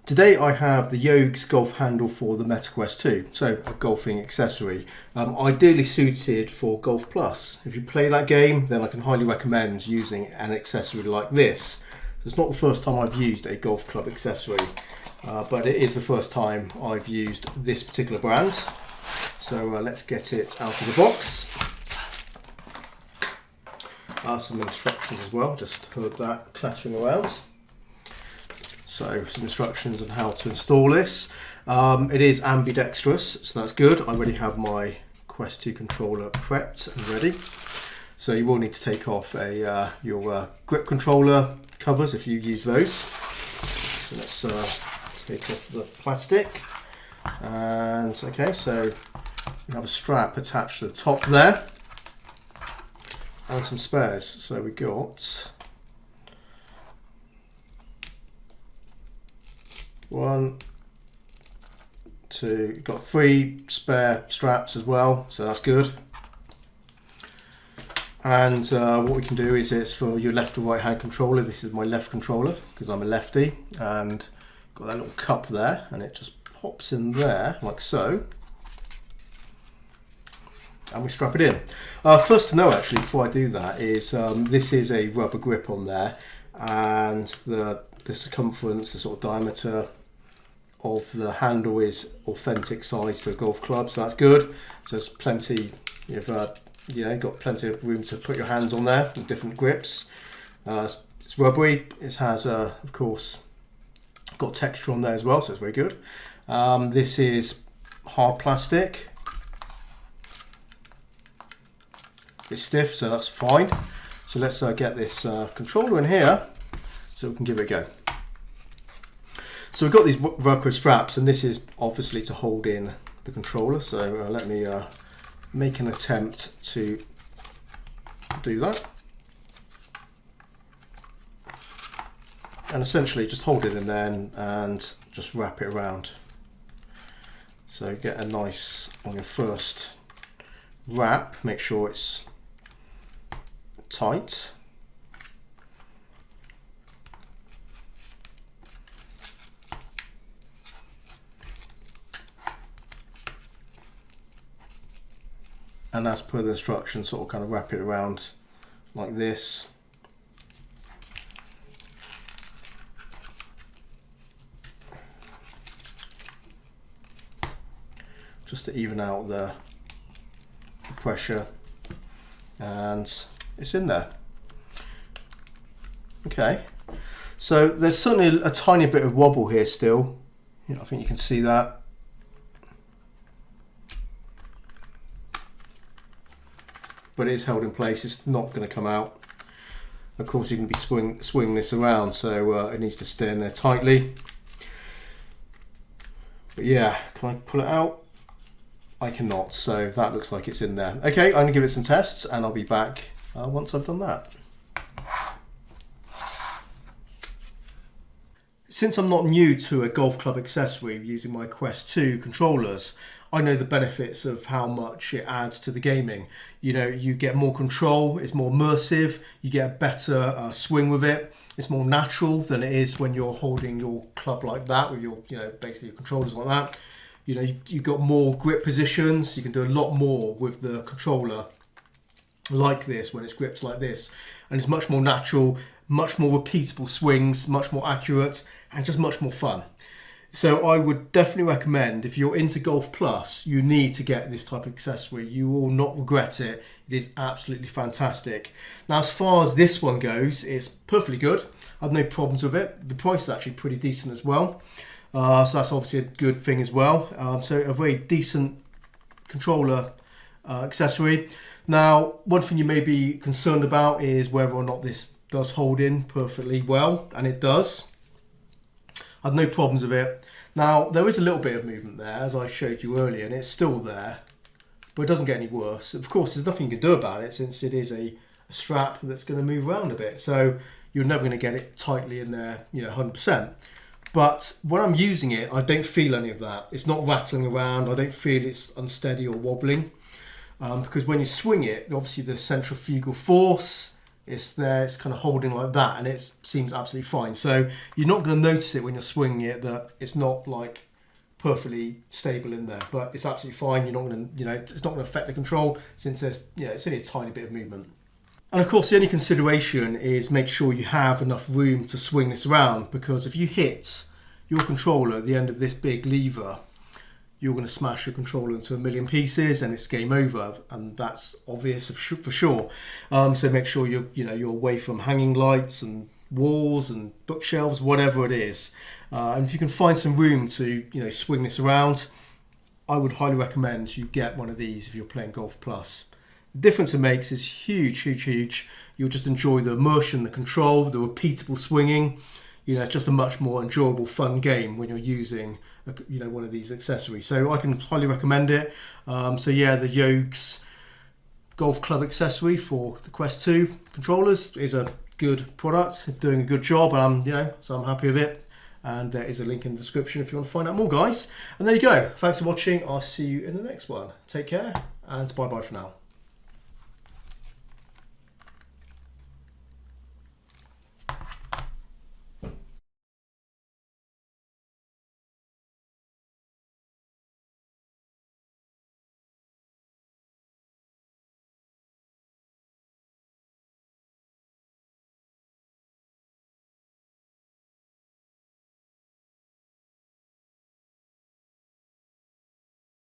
Today I have the YOGES golf handle for the Meta Quest 2, so a golfing accessory, ideally suited for Golf Plus. If you play that game, then I can highly recommend using an accessory like this. So it's not the first time I've used a golf club accessory, but it is the first time I've used this particular brand. So let's get it out of the box. Some instructions as well, just heard that clattering around. So some instructions on how to install this. It is ambidextrous, so that's good. I already have my Quest 2 controller prepped and ready. So you will need to take off your grip controller covers if you use those. So let's take off the plastic. And okay, so we have a strap attached to the top there. And some spares. So we got one, two, got 3 spare straps as well, so that's good. And what we can do is it's for your left or right hand controller. This is my left controller because I'm a lefty, and got that little cup there, and it just pops in there like so. And we strap it in. First to know actually before I do that is this is a rubber grip on there, and the circumference, the sort of diameter of the handle is authentic size to a golf club, so that's good. So there's plenty, you've got plenty of room to put your hands on there with different grips. It's rubbery. It has of course got texture on there as well, so it's very good. This is hard plastic. It's stiff, so that's fine. So let's get this controller in here so we can give it a go. So we've got these Velcro straps, and this is obviously to hold in the controller. So let me make an attempt to do that. And essentially just hold it in there and just wrap it around. So get a nice, on your first wrap, make sure it's tight. And as per the instructions, sort of kind of wrap it around like this. Just to even out the pressure, and it's in there. Okay, so there's certainly a tiny bit of wobble here still. I think you can see that. But it is held in place, it's not going to come out. Of course you can be swinging this around, so it needs to stay in there tightly. But yeah, can I pull it out? I cannot, so that looks like it's in there. Okay, I'm going to give it some tests and I'll be back once I've done that. Since I'm not new to a golf club accessory using my Quest 2 controllers, I know the benefits of how much it adds to the gaming. You get more control, it's more immersive, you get a better swing with it. It's more natural than it is when you're holding your club like that with your, basically your controllers like that. You've got more grip positions, you can do a lot more with the controller like this when it's grips like this. And it's much more natural, much more repeatable swings, much more accurate, and just much more fun. So I would definitely recommend, if you're into Golf Plus, you need to get this type of accessory. You will not regret it. It is absolutely fantastic. Now, as far as this one goes, it's perfectly good. I have no problems with it. The price is actually pretty decent as well. So that's obviously a good thing as well. So a very decent controller accessory. Now, one thing you may be concerned about is whether or not this does hold in perfectly well, and it does. I have no problems with it. Now, there is a little bit of movement there, as I showed you earlier, and it's still there, but it doesn't get any worse. Of course, there's nothing you can do about it since it is a strap that's going to move around a bit, so you're never going to get it tightly in there, 100%. But when I'm using it, I don't feel any of that. It's not rattling around. I don't feel it's unsteady or wobbling, because when you swing it, obviously the centrifugal force It's there, it's kind of holding like that, and it seems absolutely fine. So you're not going to notice it when you're swinging it that it's not like perfectly stable in there, but it's absolutely fine. You're not going to, it's not going to affect the control since there's, it's only a tiny bit of movement. And of course, the only consideration is make sure you have enough room to swing this around, because if you hit your controller at the end of this big lever, you're going to smash your controller into a million pieces and it's game over, and that's obvious for sure. So make sure you're away from hanging lights and walls and bookshelves, whatever it is. And if you can find some room to swing this around, I would highly recommend you get one of these if you're playing Golf Plus. The difference it makes is huge, huge, huge. You'll just enjoy the immersion, the control, the repeatable swinging. It's just a much more enjoyable, fun game when you're using, one of these accessories. So I can highly recommend it. So yeah, the YOGES golf club accessory for the Quest 2 controllers is a good product, doing a good job, and so I'm happy with it. And there is a link in the description if you want to find out more, guys. And there you go. Thanks for watching. I'll see you in the next one. Take care, and bye-bye for now.